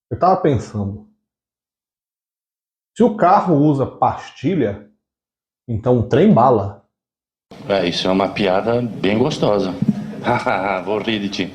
Eu tava pensando, se o carro usa pastilha, então o trem bala. Isso é uma piada bem gostosa. Vou rir de ti.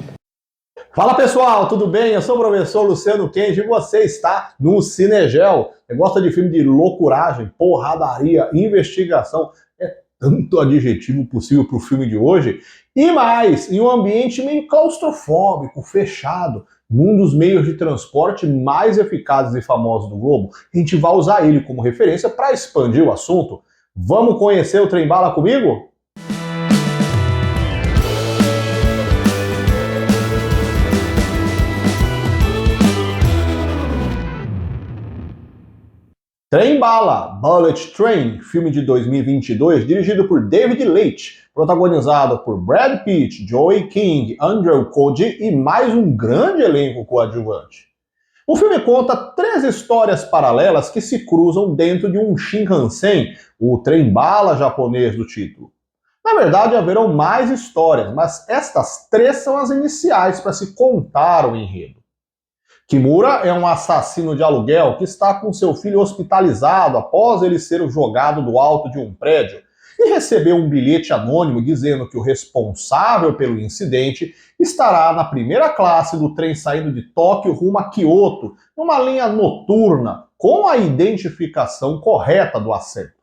Fala pessoal, tudo bem? Eu sou o professor Luciano Kenji e você está no Cinegel. Você gosta de filme de loucuragem, porradaria, investigação? É tanto adjetivo possível para o filme de hoje. E mais, em um ambiente meio claustrofóbico, fechado, num dos meios de transporte mais eficazes e famosos do globo. A gente vai usar ele como referência para expandir o assunto. Vamos conhecer o trem bala comigo? Trem Bala, Bullet Train, filme de 2022, dirigido por David Leitch, protagonizado por Brad Pitt, Joey King, Andrew Cody e mais um grande elenco coadjuvante. O filme conta três histórias paralelas que se cruzam dentro de um Shinkansen, o trem bala japonês do título. Na verdade, haverão mais histórias, mas estas três são as iniciais para se contar o enredo. Kimura é um assassino de aluguel que está com seu filho hospitalizado após ele ser jogado do alto de um prédio e recebeu um bilhete anônimo dizendo que o responsável pelo incidente estará na primeira classe do trem saindo de Tóquio rumo a Kyoto, numa linha noturna, com a identificação correta do assento.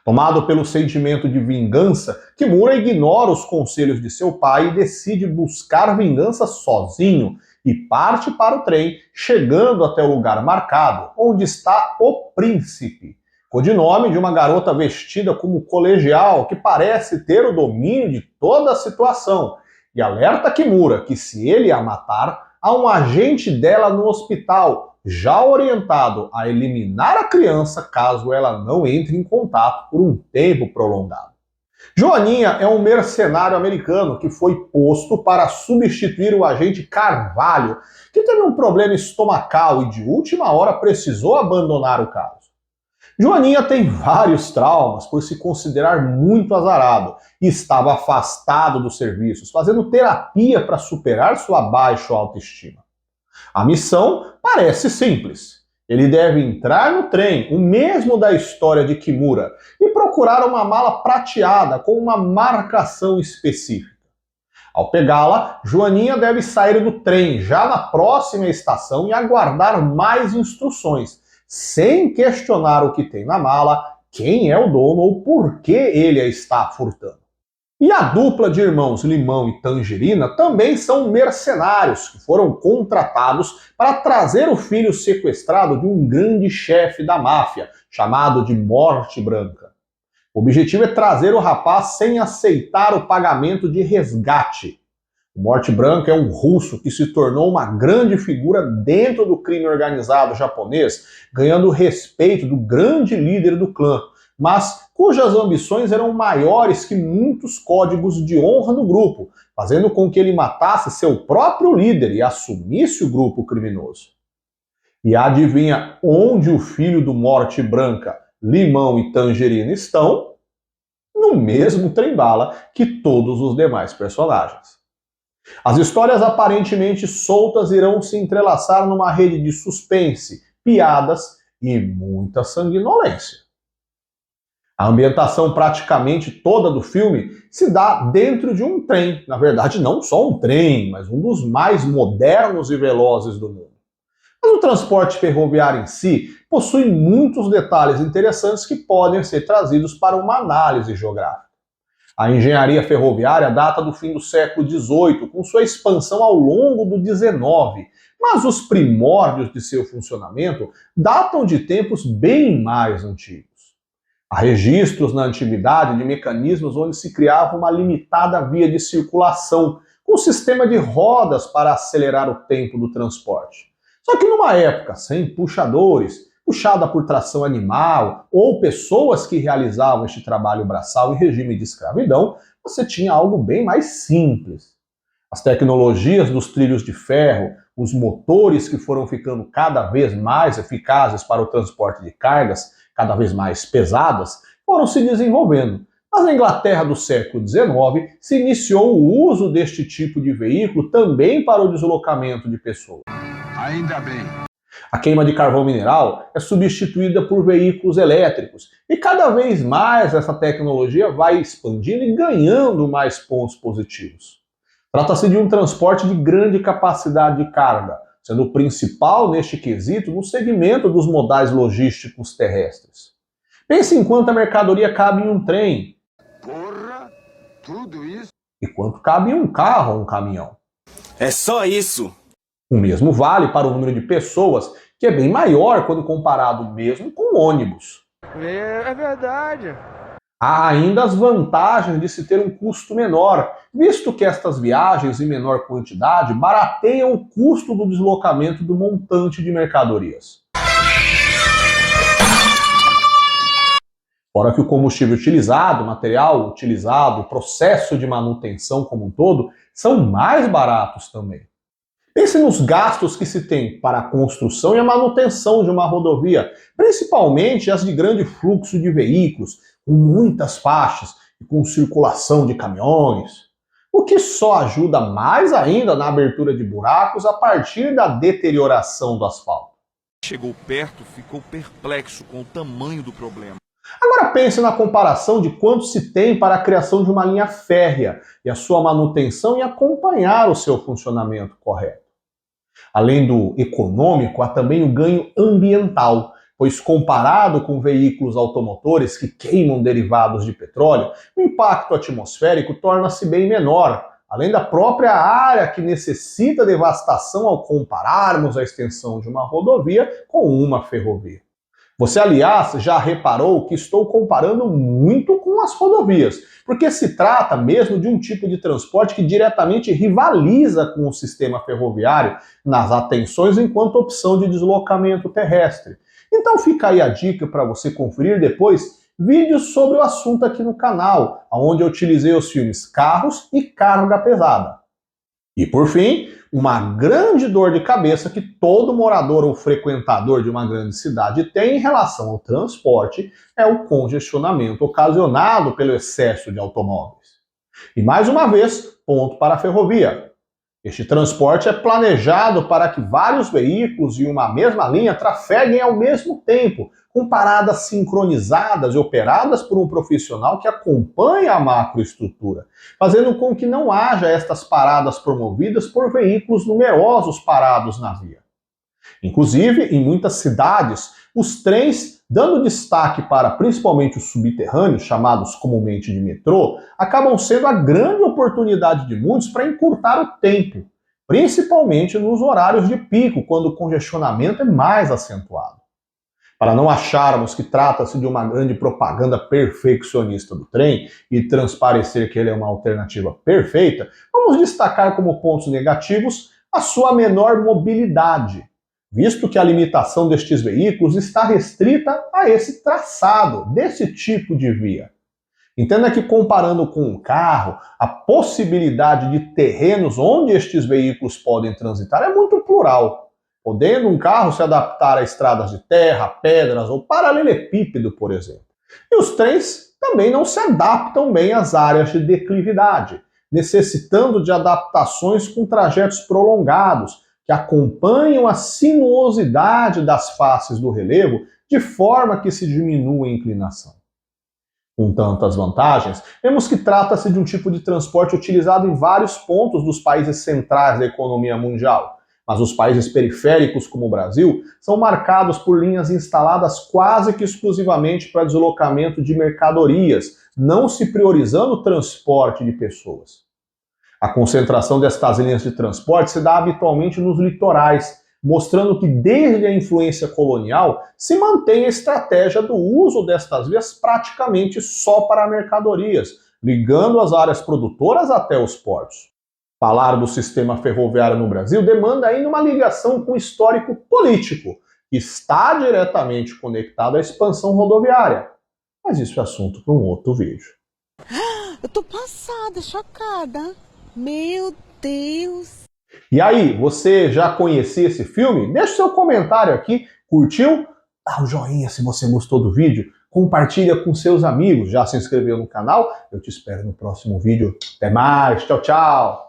Tomado pelo sentimento de vingança, Kimura ignora os conselhos de seu pai e decide buscar vingança sozinho e parte para o trem, chegando até o lugar marcado, onde está o Príncipe, codinome de uma garota vestida como colegial que parece ter o domínio de toda a situação, e alerta Kimura que se ele a matar, há um agente dela no hospital, já orientado a eliminar a criança caso ela não entre em contato por um tempo prolongado. Joaninha é um mercenário americano que foi posto para substituir o agente Carvalho, que teve um problema estomacal e de última hora precisou abandonar o caso. Joaninha tem vários traumas por se considerar muito azarado e estava afastado dos serviços, fazendo terapia para superar sua baixa autoestima. A missão parece simples. Ele deve entrar no trem, o mesmo da história de Kimura, e procurar uma mala prateada com uma marcação específica. Ao pegá-la, Joaninha deve sair do trem já na próxima estação e aguardar mais instruções, sem questionar o que tem na mala, quem é o dono ou por que ele a está furtando. E a dupla de irmãos Limão e Tangerina também são mercenários que foram contratados para trazer o filho sequestrado de um grande chefe da máfia, chamado de Morte Branca. O objetivo é trazer o rapaz sem aceitar o pagamento de resgate. O Morte Branca é um russo que se tornou uma grande figura dentro do crime organizado japonês, ganhando o respeito do grande líder do clã, mas cujas ambições eram maiores que muitos códigos de honra no grupo, fazendo com que ele matasse seu próprio líder e assumisse o grupo criminoso. E adivinha onde o filho do Morte Branca, Limão e Tangerina estão? No mesmo trem-bala que todos os demais personagens. As histórias aparentemente soltas irão se entrelaçar numa rede de suspense, piadas e muita sanguinolência. A ambientação praticamente toda do filme se dá dentro de um trem. Na verdade, não só um trem, mas um dos mais modernos e velozes do mundo. Mas o transporte ferroviário em si possui muitos detalhes interessantes que podem ser trazidos para uma análise geográfica. A engenharia ferroviária data do fim do século XVIII, com sua expansão ao longo do XIX, mas os primórdios de seu funcionamento datam de tempos bem mais antigos. Há registros na antiguidade de mecanismos onde se criava uma limitada via de circulação, com um sistema de rodas para acelerar o tempo do transporte. Só que numa época sem puxadores, puxada por tração animal, ou pessoas que realizavam este trabalho braçal em regime de escravidão, você tinha algo bem mais simples. As tecnologias dos trilhos de ferro, os motores que foram ficando cada vez mais eficazes para o transporte de cargas, cada vez mais pesadas, foram se desenvolvendo. Mas na Inglaterra do século XIX se iniciou o uso deste tipo de veículo também para o deslocamento de pessoas. Ainda bem. A queima de carvão mineral é substituída por veículos elétricos e cada vez mais essa tecnologia vai expandindo e ganhando mais pontos positivos. Trata-se de um transporte de grande capacidade de carga, sendo o principal neste quesito no segmento dos modais logísticos terrestres. Pense em quanta mercadoria cabe em um trem. Porra, tudo isso? E quanto cabe em um carro ou um caminhão. É só isso! O mesmo vale para o número de pessoas, que é bem maior quando comparado mesmo com ônibus. É verdade. Há ainda as vantagens de se ter um custo menor, visto que estas viagens em menor quantidade barateiam o custo do deslocamento do montante de mercadorias. Fora que o combustível utilizado, o material utilizado, o processo de manutenção como um todo, são mais baratos também. Pense nos gastos que se tem para a construção e a manutenção de uma rodovia, principalmente as de grande fluxo de veículos, com muitas faixas e com circulação de caminhões, o que só ajuda mais ainda na abertura de buracos a partir da deterioração do asfalto. Chegou perto, ficou perplexo com o tamanho do problema. Agora pense na comparação de quanto se tem para a criação de uma linha férrea e a sua manutenção e acompanhar o seu funcionamento correto. Além do econômico, há também o ganho ambiental, pois comparado com veículos automotores que queimam derivados de petróleo, o impacto atmosférico torna-se bem menor, além da própria área que necessita devastação ao compararmos a extensão de uma rodovia com uma ferrovia. Você, aliás, já reparou que estou comparando muito com as rodovias, porque se trata mesmo de um tipo de transporte que diretamente rivaliza com o sistema ferroviário nas atenções enquanto opção de deslocamento terrestre. Então fica aí a dica para você conferir depois vídeos sobre o assunto aqui no canal, onde eu utilizei os filmes Carros e Carga Pesada. E por fim, uma grande dor de cabeça que todo morador ou frequentador de uma grande cidade tem em relação ao transporte é o congestionamento ocasionado pelo excesso de automóveis. E mais uma vez, ponto para a ferrovia. Este transporte é planejado para que vários veículos em uma mesma linha trafeguem ao mesmo tempo, com paradas sincronizadas e operadas por um profissional que acompanha a macroestrutura, fazendo com que não haja estas paradas promovidas por veículos numerosos parados na via. Inclusive, em muitas cidades, os trens, dando destaque para principalmente os subterrâneos, chamados comumente de metrô, acabam sendo a grande oportunidade de muitos para encurtar o tempo, principalmente nos horários de pico, quando o congestionamento é mais acentuado. Para não acharmos que trata-se de uma grande propaganda perfeccionista do trem e transparecer que ele é uma alternativa perfeita, vamos destacar como pontos negativos a sua menor mobilidade, visto que a limitação destes veículos está restrita a esse traçado, desse tipo de via. Entenda que comparando com um carro, a possibilidade de terrenos onde estes veículos podem transitar é muito plural, podendo um carro se adaptar a estradas de terra, pedras ou paralelepípedo, por exemplo. E os trens também não se adaptam bem às áreas de declividade, necessitando de adaptações com trajetos prolongados, que acompanham a sinuosidade das faces do relevo de forma que se diminua a inclinação. Com tantas vantagens, vemos que trata-se de um tipo de transporte utilizado em vários pontos dos países centrais da economia mundial, mas os países periféricos, como o Brasil, são marcados por linhas instaladas quase que exclusivamente para deslocamento de mercadorias, não se priorizando o transporte de pessoas. A concentração destas linhas de transporte se dá habitualmente nos litorais, mostrando que desde a influência colonial se mantém a estratégia do uso destas vias praticamente só para mercadorias, ligando as áreas produtoras até os portos. Falar do sistema ferroviário no Brasil demanda ainda uma ligação com o histórico político, que está diretamente conectado à expansão rodoviária. Mas isso é assunto para um outro vídeo. Eu tô passada, chocada. Meu Deus! E aí, você já conhecia esse filme? Deixa o seu comentário aqui. Curtiu? Dá um joinha se você gostou do vídeo. Compartilha com seus amigos. Já se inscreveu no canal? Eu te espero no próximo vídeo. Até mais. Tchau, tchau.